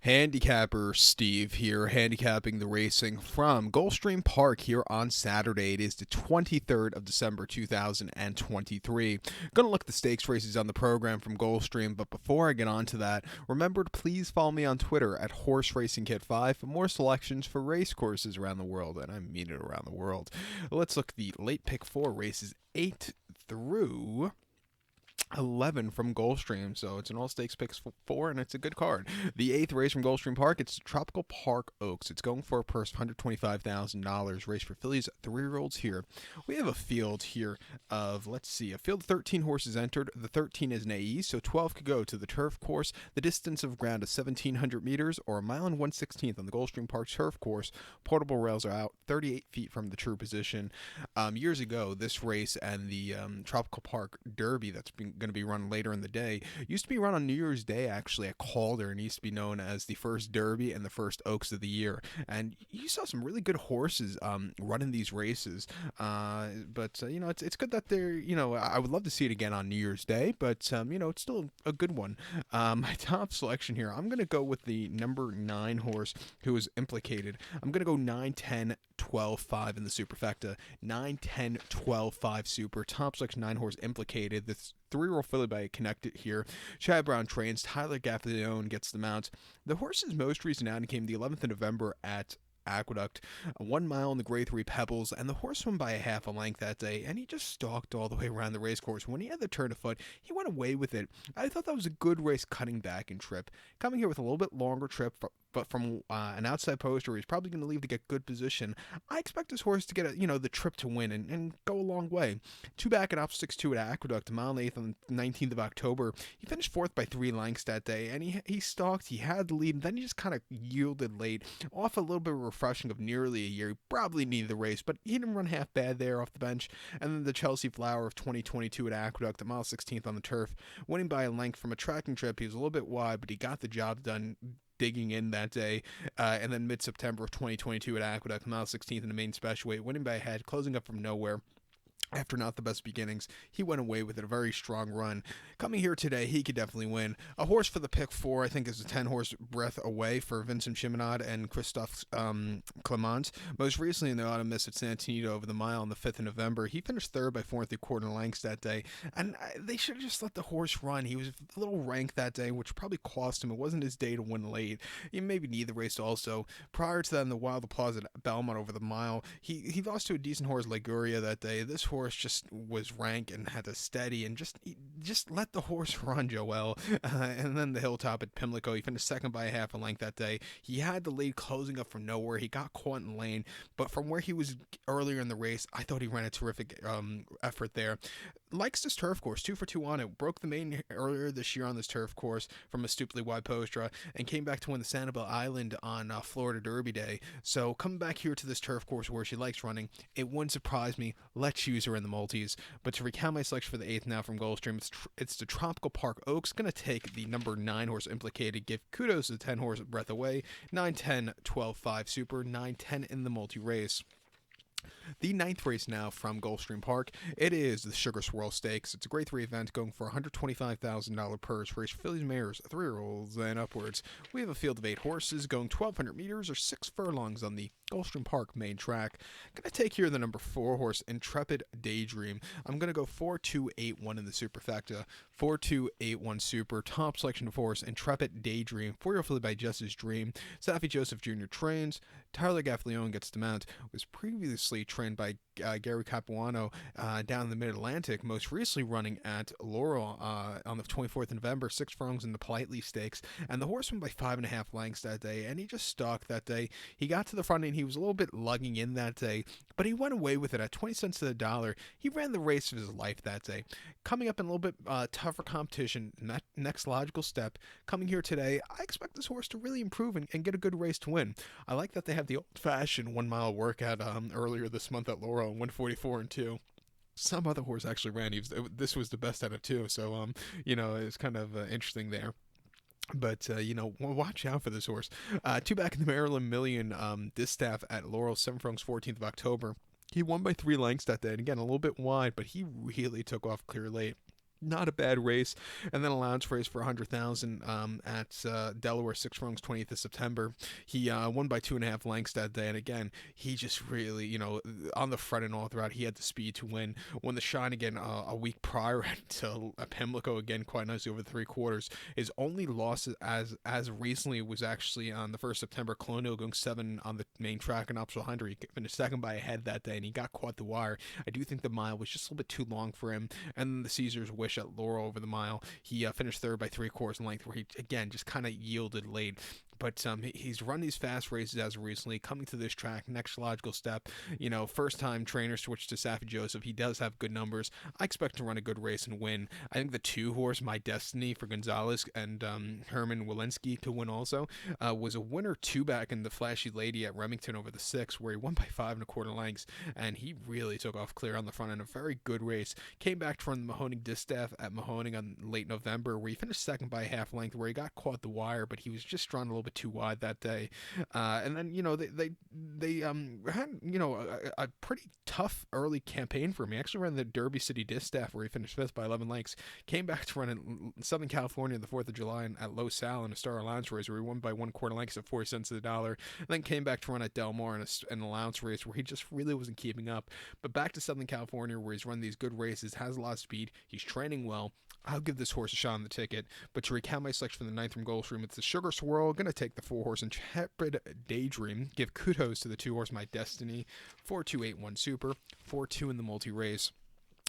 Handicapper Steve here, handicapping the racing from Gulfstream Park here on Saturday. It is the 23rd of December 2023. Going to look at the stakes races on the program from Gulfstream, but before I get on to that, remember to please follow me on Twitter at Horse Racing Kit 5 for more selections for race courses around the world, and I mean it around the world. Let's look at the late pick 4 races 8 through 11 from Gulfstream, so it's an all stakes picks 4, and it's a good card. The 8th race from Gulfstream Park, it's Tropical Park Oaks. It's going for a purse of $125,000. Race for fillies, 3-year-olds here. We have a field here of, let's see, a field of 13 horses entered. The 13 is an AE, so 12 could go to the turf course. The distance of ground is 1,700 meters, or a mile and 1/16 on the Gulfstream Park turf course. Portable rails are out 38 feet from the true position. Years ago, this race and the Tropical Park Derby that's going to be run later in the day used to be run on New Year's Day, actually, at Calder, and used to be known as the first Derby and the first Oaks of the year. And you saw some really good horses running these races. But it's good that they're, I would love to see it again on New Year's Day, but, it's still a good one. My top selection here, I'm going to go with the number 9 horse who was implicated. I'm going to go 9, 10, 12, 5 in the superfecta. 9, 10, 12, 5 super. Top selection 9 horse implicated. This 3-year-old filly by connected here. Chad Brown trains. Tyler Gaffalione gets the mount. The horse's most recent outing came the 11th of November at Aqueduct, 1 mile in the Grade 3 Pebbles, and the horse won by a half a length that day, and he just stalked all the way around the race course. When he had the turn of foot, he went away with it. I thought that was a good race cutting back in trip. Coming here with a little bit longer trip, but from an outside poster, he's probably going to leave to get good position. I expect this horse to get the trip to win and go a long way. 2 back at off 6-2 at Aqueduct, a mile and 8th on the 19th of October. He finished 4th by 3 lengths that day, and he stalked. He had the lead, and then he just kind of yielded late. Off a little bit of refreshing of nearly a year. He probably needed the race, but he didn't run half bad there off the bench. And then the Chelsea Flower of 2022 at Aqueduct, a mile 16th on the turf, winning by a length from a tracking trip. He was a little bit wide, but he got the job done digging in that day. And then mid-September of 2022 at Aqueduct, mile 16th in the main special weight, winning by a head, closing up from nowhere. After not the best beginnings, he went away with it, a very strong run. Coming here today, he could definitely win. A horse for the pick 4, I think, is a 10-horse Breath Away for Vincent Chiminade and Christophe Clement. Most recently in the autumn miss at Santino over the mile on the 5th of November. He finished 3rd by 4 3/4 lengths that day, and they should have just let the horse run. He was a little ranked that day, which probably cost him. It wasn't his day to win late. He maybe need the race also. Prior to that, in the Wild Applause at Belmont over the mile, he lost to a decent horse, Liguria, that day. This horse just was rank and had to steady and just let the horse run, Joel. And then the Hilltop at Pimlico, he finished 2nd by a half a length that day. He had the lead closing up from nowhere. He got caught in lane, but from where he was earlier in the race, I thought he ran a terrific effort there. Likes this turf course, 2 for 2 on it. Broke the main earlier this year on this turf course from a stupidly wide postra and came back to win the Sanibel Island on Florida Derby Day. So coming back here to this turf course where she likes running, it wouldn't surprise me. Let's use her in the multis. But to recount my selection for the 8th now from Gulfstream, it's the Tropical Park Oaks. Going to take the number 9 horse implicated. Give kudos to the 10 horse Breath Away. 9, 10, 12, 5 super. 9, 10 in the multi race. The 9th race now from Gulfstream Park, it is the Sugar Swirl Stakes. It's a Grade 3 event going for $125,000 purse. Race for fillies, mares, 3-year-olds, and upwards. We have a field of 8 horses going 1,200 meters or 6 furlongs on the Gulfstream Park main track. I'm going to take here the number 4 horse, Intrepid Daydream. I'm going to go 4-2-8-1 in the superfecta. 4-2-8-1 super. Top selection of horse, Intrepid Daydream. 4-year-old filly by Justice Dream. Safi Joseph Jr. trains. Tyler Gaffalione gets the mount. Was previously trained by Gary Capuano down in the Mid-Atlantic, most recently running at Laurel on the 24th of November, 6 furlongs in the Politely Stakes, and the horse went by 5.5 lengths that day, and he just stalked that day. He got to the front and he was a little bit lugging in that day, but he went away with it at 20 cents to the dollar. He ran the race of his life that day. Coming up in a little bit tougher competition, next logical step, coming here today, I expect this horse to really improve and get a good race to win. I like that they have the old-fashioned 1 mile workout earlier this month at Laurel, 144 and 2. Some other horse actually ran. This was the best out of 2, so it's kind of interesting there. But, watch out for this horse. 2 back in the Maryland Million Distaff at Laurel, 7 furlongs, 14th of October. He won by 3 lengths that day, and again, a little bit wide, but he really took off clear late. Not a bad race. And then a allowance race for 100,000 at Delaware, 6 furlongs, 20th of September. He won by 2.5 lengths that day. And again, he just really, on the front and all throughout, he had the speed to win. Won the shine again a week prior to Pimlico again, quite nicely over the 3/4. His only loss as recently was actually on the 1st September, Colonial going 7 on the main track in Upshall 100. He finished second by a head that day, and he got caught the wire. I do think the mile was just a little bit too long for him. And then the Caesar's Wish at Laurel over the mile. He finished third by 3/4 in length, where he again just kind of yielded late. But he's run these fast races as of recently. Coming to this track, next logical step. First time trainer switched to Safi Joseph. He does have good numbers. I expect to run a good race and win. I think the 2-horse My Destiny for Gonzalez and Herman Walensky to win also was a winner 2-back in the Flashy Lady at Remington over the 6, where he won by 5.25 lengths, and he really took off clear on the front end. A very good race. Came back to run the Mahoning Distaff at Mahoning on late November, where he finished second by a half length, where he got caught the wire, but he was just drawn a little bit too wide that day. And then they had a pretty tough early campaign for him. He actually ran the Derby City Distaff, where he finished 5th by 11 lengths. Came back to run in Southern California the 4th of July at Los Sal in a Star Allowance race, where he won by 1/4 lengths at 40 cents to the dollar. And then came back to run at Del Mar in an allowance race, where he just really wasn't keeping up. But back to Southern California, where he's run these good races, has a lot of speed, he's training well. I'll give this horse a shot on the ticket. But to recount my selection for the 9th from Gulfstream, it's the Sugar Swirl. Going to take the 4-horse Intrepid Daydream. Give kudos to the 2-horse My Destiny. 4-2-8-1 Super. 4-2 in the multi-race.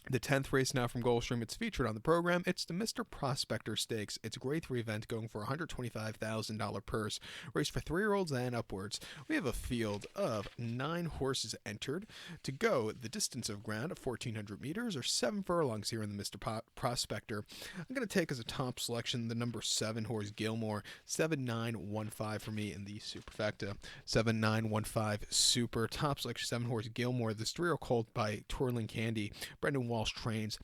The 10th race now from Gulfstream. It's featured on the program. It's the Mr. Prospector Stakes. It's a grade 3 event going for a $125,000 purse. Race for 3-year-olds and upwards. We have a field of 9 horses entered to go the distance of ground of 1,400 meters or 7 furlongs here in the Mr. Prospector. I'm going to take as a top selection the number 7 horse Gilmore. 7-9-1-5 for me in the superfecta. 7-9-1-5 super. Top selection 7 horse Gilmore. This 3-year-old colt by Twirling Candy. Brendan Walsh trains.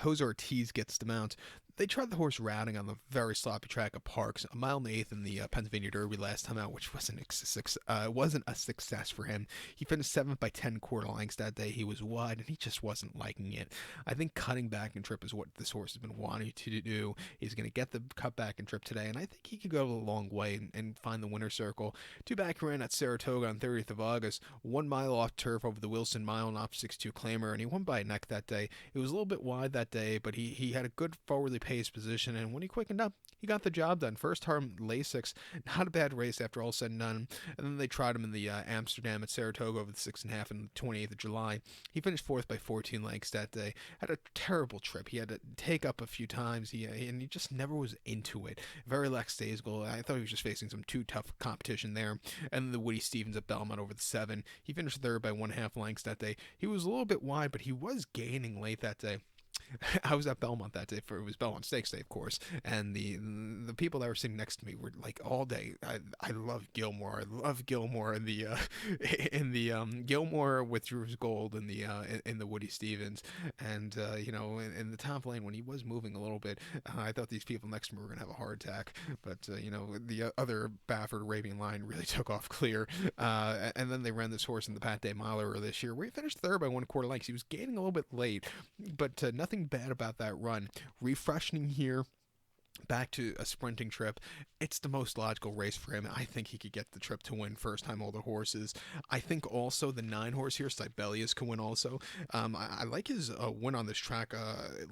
Jose Ortiz gets the mount. They tried the horse routing on the very sloppy track of Parks, a mile and 1/8 in the Pennsylvania Derby last time out, which wasn't a success for him. He finished 7th by 10 lengths that day. He was wide, and he just wasn't liking it. I think cutting back and trip is what this horse has been wanting to do. He's going to get the cut back and trip today, and I think he could go a long way and find the winner's circle. 2-back ran at Saratoga on 30th of August, 1 mile off turf over the Wilson Mile and off 6-2 Claimer, and he won by a neck that day. It was a little bit wide that day, but he had a good forwardly paced position, and when he quickened up, he got the job done. First term Lasix, not a bad race after all said and done. And then they tried him in the Amsterdam at Saratoga over the 6.5 and the 28th of July. He finished 4th by 14 lengths that day. Had a terrible trip. He had to take up a few times. And he just never was into it. Very lackadaisical. I thought he was just facing some too tough competition there. And then the Woody Stevens at Belmont over the 7. He finished 3rd by 1.5 lengths that day. He was a little bit wide, but he was gaining late that day. I was at Belmont that day it was Belmont Stakes Day, of course, and the people that were sitting next to me were like all day. I love Gilmore. I love Gilmore in the Gilmore with Drew's Gold in the Woody Stevens, and in the top lane when he was moving a little bit, I thought these people next to me were gonna have a heart attack, but the other Baffert Arabian Lion really took off clear, and then they ran this horse in the Pat Day Mile earlier this year where he finished 3rd by 1/4 lengths. He was gaining a little bit late, but nothing bad about that run. Refreshing here. Back to a sprinting trip. It's the most logical race for him. I think he could get the trip to win first time older horses. I think also the 9 horse here, Sibelius, can win also. I like his win on this track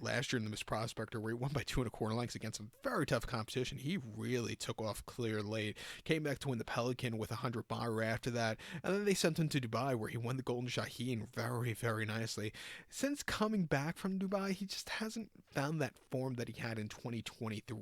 last year in the Miss Prospector, where he won by 2.25 lengths against some very tough competition. He really took off clear late. Came back to win the Pelican with 100 bar after that. And then they sent him to Dubai, where he won the Golden Shaheen very, very nicely. Since coming back from Dubai, he just hasn't found that form that he had in 2023.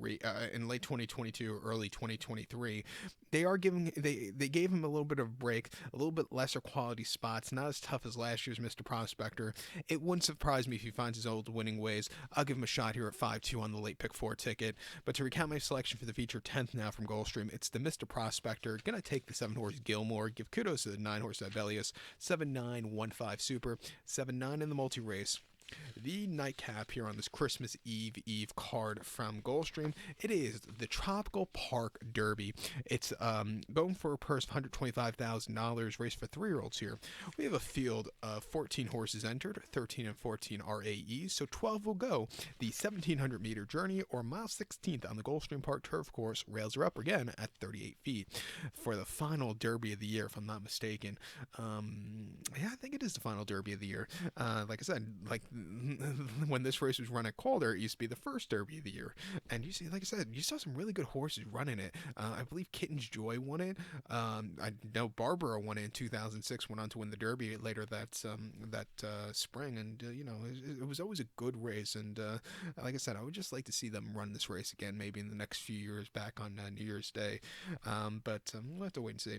In late 2022 or early 2023, they gave him a little bit of a break, a little bit lesser quality spots, not as tough as last year's Mr. Prospector. It wouldn't surprise me if he finds his old winning ways. I'll give him a shot here at 5-2 on the late pick 4 ticket. But to recount my selection for the feature 10th now from Gulfstream, it's the Mr. Prospector. Gonna take the 7 horse Gilmore. Give kudos to the 9 horse Sibelius. 7-9-1-5 super. 7-9 in the multi race. The nightcap here on this Christmas Eve card from Gulfstream. It is the Tropical Park Derby. It's going for a purse of $125,000, race for 3-year-olds here. We have a field of 14 horses entered, 13 and 14 are AEs, so 12 will go. The 1,700-meter journey, or mile 16th on the Gulfstream Park turf course. Rails are up again at 38 feet. For the final Derby of the year, if I'm not mistaken. Yeah, I think it is the final Derby of the year. Like I said, when this race was run at Calder, it used to be the first Derby of the year. And you see, like I said, you saw some really good horses running it. I believe Kitten's Joy won it. I know Barbara won it in 2006, went on to win the Derby later that spring. And, it was always a good race. And like I said, I would just like to see them run this race again, maybe in the next few years back on New Year's Day. But we'll have to wait and see.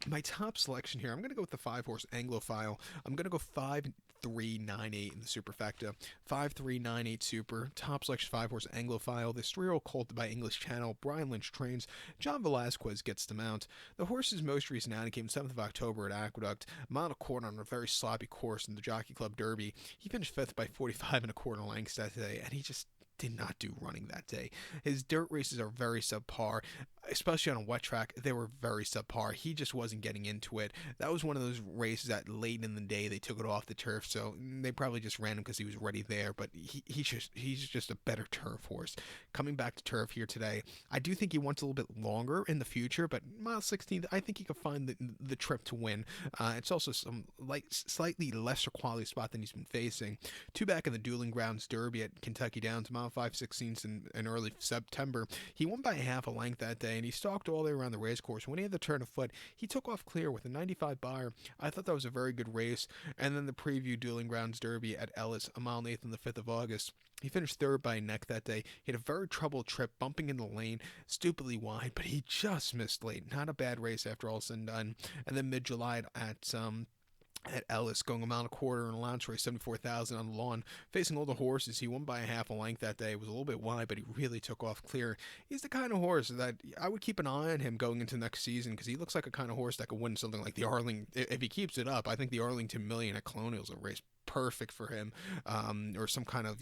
My top selection here, I'm going to go with the 5-horse Anglophile. I'm going to go 5-3-9-8 in the superfecta. 5-3-9-8 super. Top selection 5-horse Anglophile. This 3-year-old colt by English Channel. Brian Lynch trains. John Velasquez gets the mount. The horse's most recent outing came 7th of October at Aqueduct. Mile and a quarter on a very sloppy course in the Jockey Club Derby. He finished 5th by 45 and a quarter lengths that day, and he just did not do running that day. His dirt races are very subpar, especially on a wet track. They were very subpar. He just wasn't getting into it. That was one of those races that late in the day they took it off the turf, so they probably just ran him because he was ready there. But he's just a better turf horse. Coming back to turf here today, I do think he wants a little bit longer in the future, but mile 16th, I think he could find the trip to win. It's also some slightly lesser quality spot than he's been facing. 2 back in the Dueling Grounds Derby at Kentucky Downs, mile 5/16 in early September. He won by half a length that day, and he stalked all the way around the race course. When he had the turn of foot, he took off clear with a 95 buyer. I thought that was a very good race. And then the preview Dueling Grounds Derby at Ellis, a mile and 1/8 on the 5th of August. He finished 3rd by a neck that day. He had a very troubled trip, bumping in the lane, stupidly wide, but he just missed late. Not a bad race after all said and done. And then mid-July at Ellis, going a mile and a quarter in a launch race, 74,000 on the lawn, facing all the horses. He won by a half a length that day. It was a little bit wide, but he really took off clear. He's the kind of horse that I would keep an eye on him going into next season, because he looks like a kind of horse that could win something like the Arlington. If he keeps it up, I think the Arlington Million at Colonial is a race perfect for him, or some kind of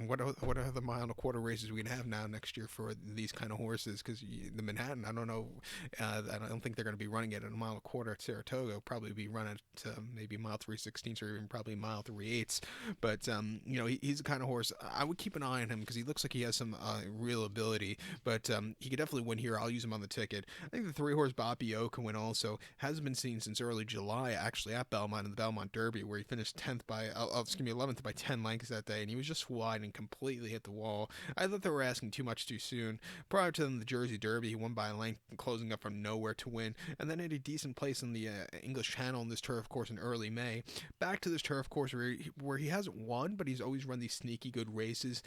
what are the mile and a quarter races we can have now next year for these kind of horses? Because the Manhattan, I don't know, I don't think they're going to be running it at a mile and a quarter at Saratoga. It'll probably be run at maybe mile 3/16 or even probably mile 3/8. But he's the kind of horse I would keep an eye on him, because he looks like he has some real ability. But he could definitely win here. I'll use him on the ticket. I think the 3-horse Bobby O can win also. Hasn't been seen since early July, actually, at Belmont in the Belmont Derby, where he finished 11th by 10 lengths that day, and he was just wide and completely hit the wall. I thought they were asking too much too soon. Prior to the Jersey Derby, he won by a length, closing up from nowhere to win, and then had a decent place in the English Channel in this turf course in early May. Back to this turf course where he hasn't won, but he's always run these sneaky good races.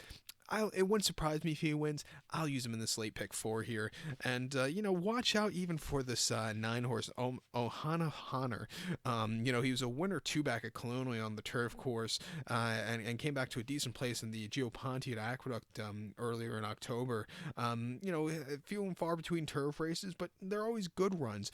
It wouldn't surprise me if he wins. I'll use him in the slate pick 4 here. And, watch out even for this 9-horse Ohana Honor. He was a winner 2 back at Colonial on the turf course, and came back to a decent place in the Geoponte at Aqueduct earlier in October. Few and far between turf races, but they're always good runs.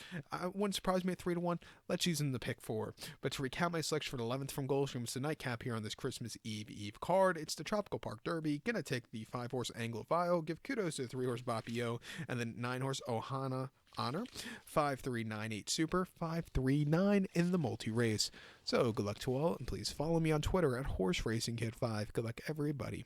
Wouldn't surprise me at 3-1. Let's use him in the pick 4. But to recap my selection for the 11th from Gulfstream, it's the nightcap here on this Christmas Eve card. It's the Tropical Park Derby. Gonna take the 5-horse Anglophile, give kudos to the 3-horse Bapio, and the 9-horse Ohana Honor. 5-3-9-8 super, 5-3-9 in the multi-race. So good luck to all, and please follow me on Twitter at HorseRacingKid5. Good luck, everybody.